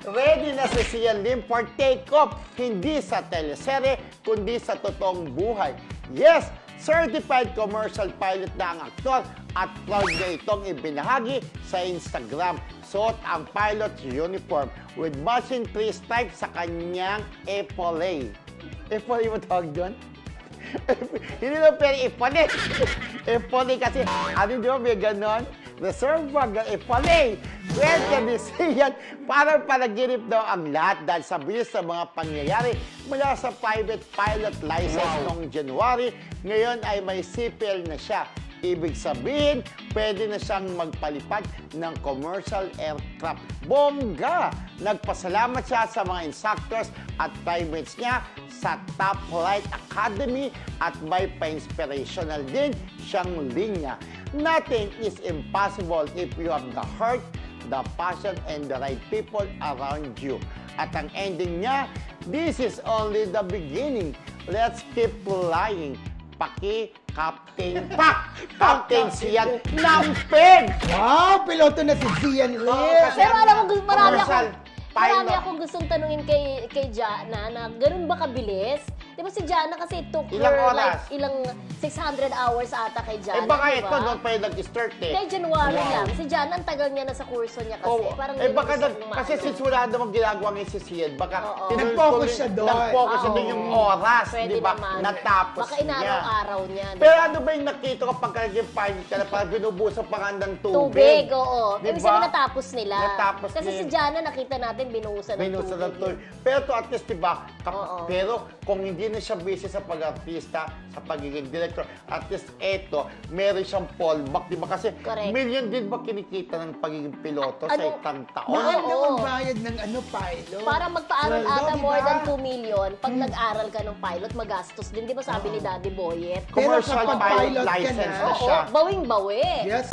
ready na si Sian Lim for take-off, hindi sa teleserye, kundi sa totoong buhay. Yes, certified commercial pilot na ang aktor at proud na itong ibinahagi sa Instagram. Suot ang pilot's uniform with matching 3 stripes sa kanyang epaulet. Epaulet mo tawag doon? Hindi lang pero epaulet. Epaulet kasi, ano di ba may ganon? Reserve bag ng epaulet. Welcome ni Sian. Parang panaginip daw ang lahat dahil sa bilis ng mga pangyayari mula sa private pilot license noong January. Ngayon ay may CPL na siya. Ibig sabihin, pwede na siyang magpalipad ng commercial aircraft. Bongga! Nagpasalamat siya sa mga instructors at privates niya sa Top Flight Academy at may pa-inspirational din siyang linya. Nothing is impossible if you have the heart, the passion, and the right people around you. At ang ending niya, this is only the beginning. Let's keep flying. Captain Captain Sian Lampig! Wow! Piloto na si Sian Lim! Pero alam mo, marami akong gustong tanungin kay Jana na ganun ba kabilis? Di ba si Jana kasi took her like ilang 600 hours ata kay Jana. Baka ito doon pa yung nag-start eh. Kay January lang. Si Jana, ang tagal niya na sa kurso niya kasi. Parang baka kasi since wala namang ginagawa ngayon si Sian, baka nag-focus siya doon. Nag-focus siya doon yung oras, di ba? Natapos niya. Baka inaraw-araw niya. Pero ano ba yung nakita ko pagka naging pilot ka na parang binubusan pa nga ng tubig? Tubig, oo. Ibig sabihin natapos nila. Kasi si Jana, nakita natin binuhusan ng tubig. Pero to at least, di ba? Pero kung hindi na siya busy sa pag-artista, sa pagiging director, at least eto, meron siyang fallback, di ba? Kasi million din ba kinikita ng pagiging piloto sa isang taon? Mahal na ang bayad ng pilot. Para magpaaral ata more than 2 million, pag nag-aral ka ng pilot, magastos din. Di ba sabi ni Daddy Boyet? Commercial pilot license na siya. Oo, bawing-bawi. Yes.